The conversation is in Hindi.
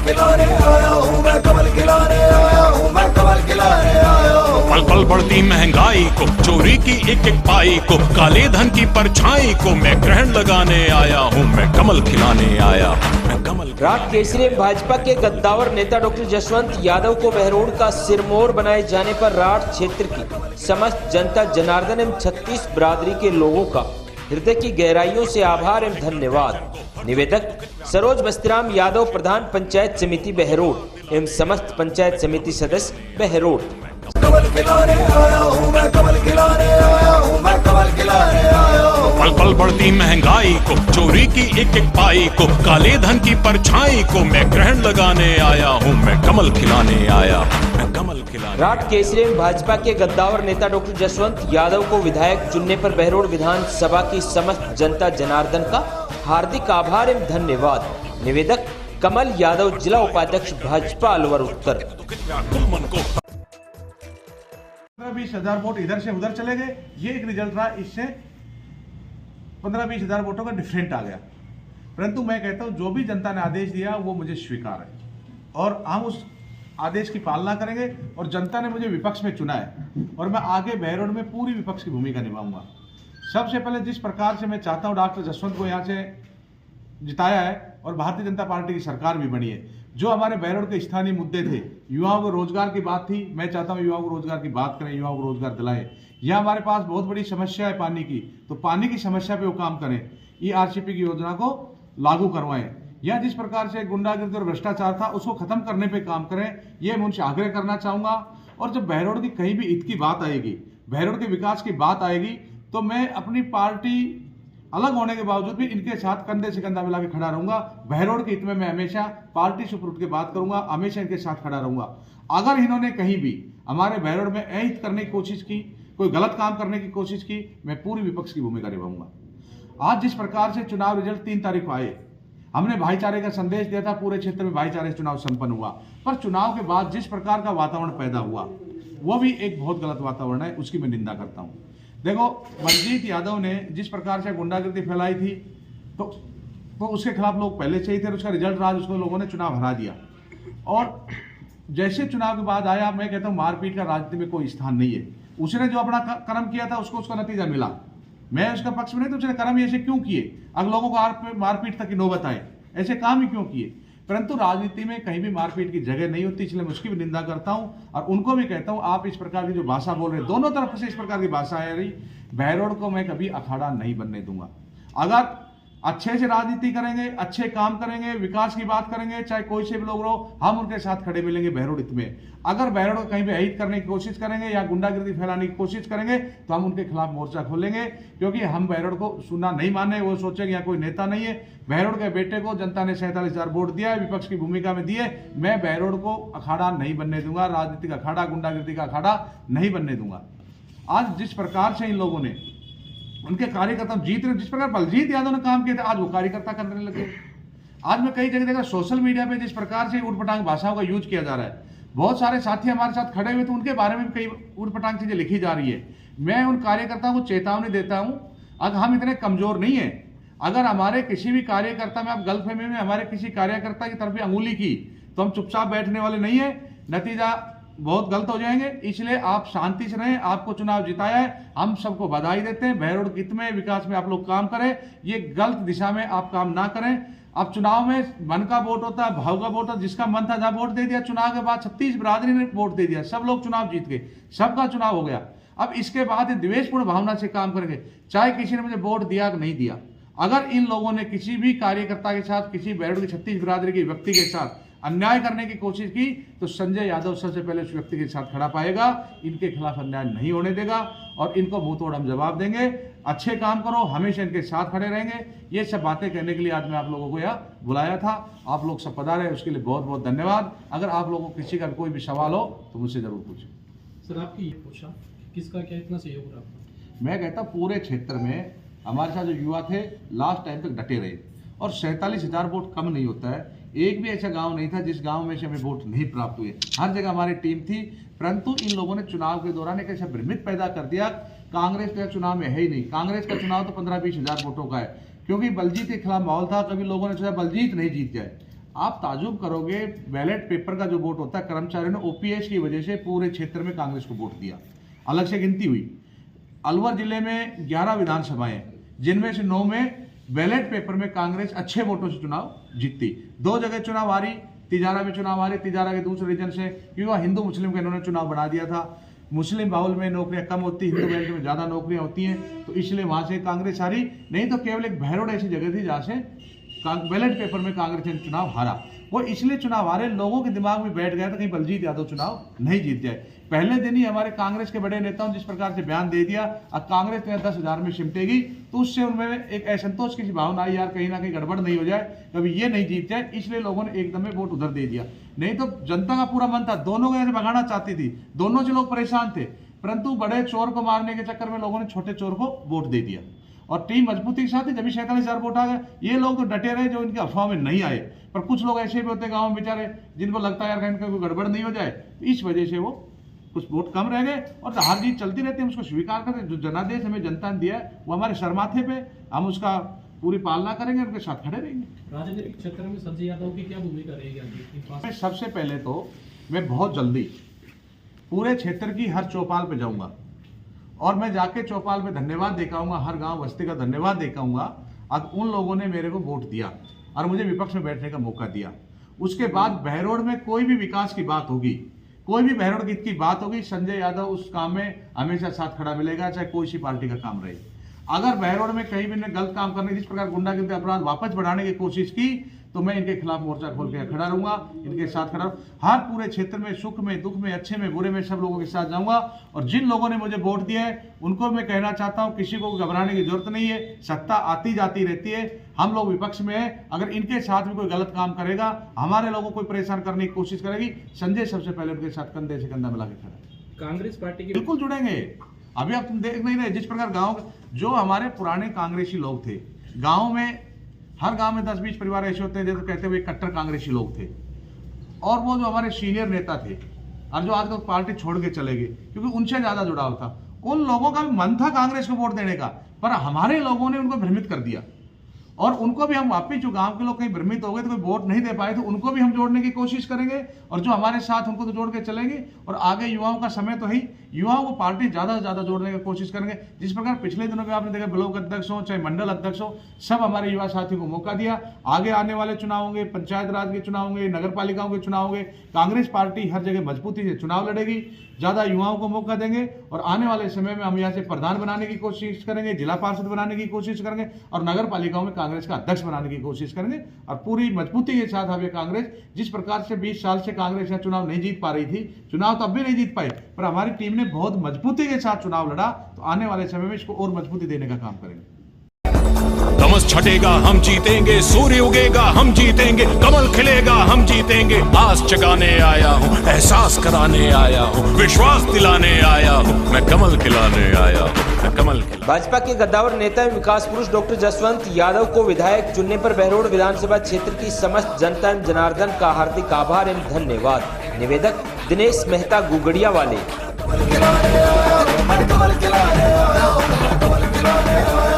खिलाने आया हूँ मैं, कमल खिलाने आया हूँ मैं, कमल खिलाने आया हूँ। पल पल बढ़ती महंगाई को, चोरी की एक एक पाई को, काले धन की परछाई को मैं ग्रहण लगाने आया हूँ मैं, कमल खिलाने आया मैं, कमल। राठ केसरी में भाजपा के गद्दावर नेता डॉक्टर जसवंत यादव को बहरोड़ का सिरमौर बनाए जाने पर राठ क्षेत्र की समस्त जनता जनार्दन एवं 36 बिरादरी के लोगों का हृदय की गहराइयों से आभार एवं धन्यवाद। निवेदक सरोज बस्तीराम यादव, प्रधान पंचायत समिति बहरोड़ एवं समस्त पंचायत समिति सदस्य बहरोड़। कमल खिलाने आया हूँ मैं, कमल खिलाने आया हूँ मैं, कमल खिलाने आया हूँ। पल पल बढ़ती महंगाई को, चोरी की एक एक पाई को, काले धन की परछाई को मैं ग्रहण लगाने आया हूँ मैं, कमल खिलाने आया मैं, कमल खिलाने। राठ केसरी में भाजपा के गद्दावर नेता डॉक्टर जसवंत यादव को विधायक चुनने पर बहरोड़ विधानसभा की समस्त जनता जनार्दन का हार्दिक आभार एवं धन्यवाद। निवेदक कमल यादव, जिला उपाध्यक्ष भाजपा अलवर उत्तर। 15-20 हजार वोट इधर से उधर चले गए, ये एक रिजल्ट रहा। इससे 15-20 हजार वोटों का डिफरेंट आ गया। परंतु मैं कहता हूं जो भी जनता ने आदेश दिया वो मुझे स्वीकार है और हम उस आदेश की पालना करेंगे। और जनता ने मुझे विपक्ष में चुना है और मैं आगे बहरोड़ में पूरी विपक्ष की भूमिका निभाऊंगा। सबसे पहले जिस प्रकार से मैं चाहता हूं डॉक्टर जसवंत को यहाँ से जिताया है और भारतीय जनता पार्टी की सरकार भी बनी है, जो हमारे बहरोड़ के स्थानीय मुद्दे थे, युवाओं को रोजगार की बात थी। मैं चाहता हूं युवाओं को रोजगार की बात करें, युवाओं को रोजगार दिलाएं। यह हमारे पास बहुत बड़ी समस्या है पानी की, तो पानी की समस्या पे वो काम करें। ERCP की योजना को लागू करवाएं। या जिस प्रकार से गुंडागर्दी और भ्रष्टाचार था उसको खत्म करने पे काम करें, ये मैं उनसे आग्रह करना चाहूंगा। और जब बहरोड़ की कहीं भी हित की बात आएगी, बहरोड़ के विकास की बात आएगी, तो मैं अपनी पार्टी अलग होने के बावजूद भी इनके साथ कंधे से कंधा मिला के खड़ा रहूंगा। बहरोड़ के हित में मैं हमेशा पार्टी से उठ के बात करूंगा, हमेशा इनके साथ खड़ा रहूंगा। अगर इन्होंने कहीं भी हमारे बहरोड़ में अहित करने की कोशिश की, कोई गलत काम करने की कोशिश की, मैं पूरी विपक्ष की भूमिका निभाऊंगा। आज जिस प्रकार से चुनाव रिजल्ट 3 तारीख को आए, हमने भाईचारे का संदेश दिया था, पूरे क्षेत्र में भाईचारे से चुनाव संपन्न हुआ। पर चुनाव के बाद जिस प्रकार का वातावरण पैदा हुआ वो भी एक बहुत गलत वातावरण है, उसकी मैं निंदा करता हूं। देखो, बलजीत यादव ने जिस प्रकार से गुंडागर्दी फैलाई थी तो उसके खिलाफ लोग पहले से ही थे। उसका रिजल्ट रहा, उसको लोगों ने चुनाव हरा दिया। और जैसे चुनाव के बाद आया, मैं कहता हूं मारपीट का राजनीति में कोई स्थान नहीं है। उसने जो अपना कर्म किया था उसको उसका नतीजा मिला। मैं उसका पक्ष में नहीं, तो उसने कर्म ऐसे क्यों किए? अब लोगों को मारपीट तक की नौबत आए, ऐसे काम ही क्यों किए? परंतु राजनीति में कहीं भी मारपीट की जगह नहीं होती, इसलिए मैं उसकी भी निंदा करता हूं। और उनको भी कहता हूं, आप इस प्रकार की जो भाषा बोल रहे हैं, दोनों तरफ से इस प्रकार की भाषा आ रही, बहरोड़ को मैं कभी अखाड़ा नहीं बनने दूंगा। अगर अच्छे से राजनीति करेंगे, अच्छे काम करेंगे, विकास की बात करेंगे, चाहे कोई से भी लोग रहो, हम उनके साथ खड़े मिलेंगे बहरोड़ हित में। अगर बहरोड़ को कहीं भी अहित करने की कोशिश करेंगे या गुंडागर्दी फैलाने की कोशिश करेंगे तो हम उनके खिलाफ मोर्चा खोलेंगे, क्योंकि हम बहरोड़ को सुनना नहीं माने। वो सोचेंगे यहाँ कोई नेता नहीं है। बहरोड़ के बेटे को जनता ने 47,000 वोट दिया है, विपक्ष की भूमिका में दिए। मैं बहरोड़ को अखाड़ा नहीं बनने दूंगा, राजनीतिक अखाड़ा, गुंडागर्दी का अखाड़ा नहीं बनने दूंगा। आज जिस प्रकार से इन लोगों ने, उनके कार्यकर्ता जीत रहे, जिस प्रकार बलजीत यादव ने काम किया था, आज वो कार्यकर्ता करने लगे। आज मैं कई जगह देखा सोशल मीडिया पे जिस प्रकार से उटपटांग भाषाओं का यूज किया जा रहा है, बहुत सारे साथी हमारे साथ खड़े हुए तो उनके बारे में भी कई उटपटांग चीजें लिखी जा रही है। मैं उन कार्यकर्ताओं को चेतावनी देता हूं, अगर हम इतने कमजोर नहीं है, अगर हमारे किसी भी कार्यकर्ता में, आप गलतफहमी में हमारे किसी कार्यकर्ता की तरफ भी अंगुली की तो हम चुपचाप बैठने वाले नहीं है, नतीजा बहुत गलत हो जाएंगे। इसलिए आप शांति से रहें। आपको चुनाव जिताया है, हम सबको बधाई देते हैं। बहरोड़ के हित में, विकास में आप लोग काम करें, ये गलत दिशा में आप काम ना करें। अब चुनाव में मन का वोट होता है, भाव का वोट होता है, जिसका मन था जहां वोट दे दिया। चुनाव के बाद 36 बिरादरी ने वोट दे दिया, सब लोग चुनाव जीत गए, सबका चुनाव हो गया। अब इसके बाद द्वेषपूर्ण भावना से काम करेंगे, चाहे किसी ने मुझे वोट दिया कि नहीं दिया। अगर इन लोगों ने किसी भी कार्यकर्ता के साथ, किसी बहरोड़ की 36 बिरादरी के व्यक्ति के साथ अन्याय करने की कोशिश की तो संजय यादव सबसे पहले उस व्यक्ति के साथ खड़ा पाएगा। इनके खिलाफ अन्याय नहीं होने देगा और इनको मुंह तोड़ हम जवाब देंगे। अच्छे काम करो, हमेशा इनके साथ खड़े रहेंगे। ये सब बातें कहने के लिए आज मैं आप लोगों को यहाँ बुलाया था। आप लोग सब पधारे, उसके लिए बहुत बहुत धन्यवाद। अगर आप लोगों को किसी का कोई भी सवाल हो तो मुझसे जरूर पूछें। सर, आपकी ये पूछा किसका क्या इतना सहयोग रहा? मैं कहता पूरे क्षेत्र में हमारे साथ जो युवा थे लास्ट टाइम तक डटे रहे और 47,000 वोट कम नहीं होता है। एक भी ऐसा गांव नहीं था जिस गांव में से हमें वोट नहीं प्राप्त हुए, हर जगह हमारी टीम थी। परंतु इन लोगों ने चुनाव के दौरान एक ऐसा भ्रमित पैदा कर दिया, कांग्रेस का चुनाव में है ही नहीं। कांग्रेस का चुनाव तो 15-20 हजार वोटों का है, क्योंकि बलजीत के खिलाफ माहौल था। कभी लोगों ने सोचा बलजीत नहीं जीत जाए, आप ताजुब करोगे, बैलेट पेपर का जो वोट होता है, कर्मचारियों ने ओपीएस की वजह से पूरे क्षेत्र में कांग्रेस को वोट दिया। अलग से गिनती हुई। अलवर जिले में 11 विधानसभाएं, जिनमें से 9 में बैलेट पेपर में कांग्रेस अच्छे वोटों से चुनाव जीतती। 2 जगह चुनाव हारी, तिजारा में चुनाव हारी, तिजारा के दूसरे रीजन से, क्योंकि हिंदू मुस्लिम का इन्होंने चुनाव बढ़ा दिया था। मुस्लिम बाहुल में नौकरियां कम होती, हिंदू बेल्ट में ज्यादा नौकरियां होती हैं, तो इसलिए वहां से कांग्रेस हारी। नहीं तो केवल एक भैरोड ऐसी जगह थी जहां से बैलेट पेपर में कांग्रेस ने चुनाव हारा। वो इसलिए चुनाव हारे, लोगों के दिमाग में बैठ गया था कहीं बलजीत यादव चुनाव नहीं जीत जाए। पहले दिन ही हमारे कांग्रेस के बड़े नेताओं जिस प्रकार से बयान दे दिया, अब कांग्रेस 10,000 में सिमटेगी, तो उससे उनमें एक असंतोष की भावना आई, यार कहीं ना कहीं गड़बड़ नहीं हो जाए, कभी ये नहीं जीत जाए, इसलिए लोगों ने एकदम में वोट उधर दे दिया। नहीं तो जनता का पूरा मन था, दोनों को ऐसे भगाना चाहती थी, दोनों से लोग परेशान थे, परंतु बड़े चोर को मारने के चक्कर में लोगों ने छोटे चोर को वोट दे दिया और टीम मजबूती के साथ ही जब 47,000 वोट आ गए। ये लोग तो डटे रहे जो इनके अफवाह में नहीं आए, पर कुछ लोग ऐसे भी होते गांव में बेचारे जिनको लगता है यार इनका कोई गड़बड़ नहीं हो जाए, तो इस वजह से वो कुछ वोट कम रह गए और हार जीत चलती रहती है। हम उसको स्वीकार करते, जो जनादेश हमें जनता ने दिया है वो हमारे सर माथे पे, हम उसका पूरी पालना करेंगे, उनके साथ खड़े रहेंगे। राजनीतिक क्षेत्र में संजय यादव की क्या भूमिका रहेगी? सबसे पहले तो मैं बहुत जल्दी पूरे क्षेत्र की हर चौपाल पे जाऊंगा और मैं जाके चौपाल पे धन्यवाद देकर आऊंगा, हर गांव बस्ती का धन्यवाद देकर आऊंगा। अब उन लोगों ने मेरे को वोट दिया और मुझे विपक्ष में बैठने का मौका दिया। उसके बाद बहरोड में कोई भी विकास की बात होगी, कोई भी बहरोड गीत की बात होगी, संजय यादव उस काम में हमेशा साथ खड़ा मिलेगा, चाहे कोई सी पार्टी का काम रहे। अगर बहरोड में कहीं भी गलत काम करने, जिस प्रकार गुंडागर्दी अपराध वापस बढ़ाने की कोशिश की, तो मैं इनके खिलाफ मोर्चा खोल के खड़ा रहूंगा, इनके साथ खड़ा हर पूरे क्षेत्र में, सुख में, दुख में, अच्छे में, बुरे में, सब लोगों के साथ जाऊंगा। और जिन लोगों ने मुझे वोट दिया है उनको मैं कहना चाहता हूं, किसी को घबराने की जरूरत नहीं है, सत्ता आती जाती रहती है, हम लोग विपक्ष में है। अगर इनके साथ में कोई गलत काम करेगा, हमारे लोगों को परेशान करने की कोशिश करेगी, संजय सबसे पहले उनके साथ कंधे से कंधा मिला के खड़ा। कांग्रेस पार्टी के बिल्कुल जुड़ेंगे। अभी आप तुम देख नहीं रहे, जिस प्रकार गांव जो हमारे पुराने कांग्रेसी लोग थे, गांव में हर गांव में 10-20 परिवार ऐसे होते हैं जो कहते हुए कट्टर कांग्रेसी लोग थे, और वो जो हमारे सीनियर नेता थे और जो आज तक पार्टी छोड़ के चले गए, क्योंकि उनसे ज्यादा जुड़ाव था, उन लोगों का भी मन था कांग्रेस को वोट देने का, पर हमारे लोगों ने उनको भ्रमित कर दिया। और उनको भी हम वापिस, जो गांव के लोग कहीं भ्रमित हो गए तो कोई वोट नहीं दे पाए, तो उनको भी हम जोड़ने की कोशिश करेंगे, और जो हमारे साथ उनको तो जोड़ के चलेंगे। और आगे युवाओं का समय तो है, युवाओं को पार्टी ज्यादा से ज्यादा जोड़ने की कोशिश करेंगे। जिस प्रकार पिछले दिनों में आपने देखा, ब्लॉक अध्यक्ष हो चाहे मंडल अध्यक्ष हो, सब हमारे युवा साथियों को मौका दिया। आगे आने वाले चुनाव होंगे, पंचायत राज के चुनाव होंगे, नगर पालिकाओं के चुनाव होंगे, कांग्रेस पार्टी हर जगह मजबूती से चुनाव लड़ेगी, ज्यादा युवाओं को मौका देंगे। और आने वाले समय में हम यहाँ से प्रधान बनाने की कोशिश करेंगे, जिला पार्षद बनाने की कोशिश करेंगे, और नगर पालिकाओं में कांग्रेस का अध्यक्ष बनाने की कोशिश करेंगे। और पूरी मजबूती के साथ हमें कांग्रेस, जिस प्रकार से 20 साल से कांग्रेस यहाँ चुनाव नहीं जीत पा रही थी, चुनाव तो अब भी नहीं जीत पाई, पर हमारी टीम ने बहुत मजबूती के साथ चुनाव लड़ा, तो आने वाले समय में इसको और मजबूती देने का काम करेंगे। तमस छटेगा हम जीतेंगे, सूर्य उगेगा हम जीतेंगे, कमल खिलेगा हम जीतेंगे। आस जगाने आया हूँ, एहसास कराने आया हूँ, विश्वास दिलाने आया हूँ, मैं कमल खिलाने आया हूँ, मैं कमल खिला। भाजपा के गद्दावर नेता एवं विकास पुरुष डॉक्टर जसवंत यादव को विधायक चुनने पर बहरोड विधानसभा क्षेत्र की समस्त जनता एवं जनार्दन का हार्दिक आभार एवं धन्यवाद। निवेदक दिनेश मेहता, गुगड़िया वाले। कमल खिलाने आया हूं, मैं कमल खिलाने आया हूं, मैं कमल खिलाने आया हूं।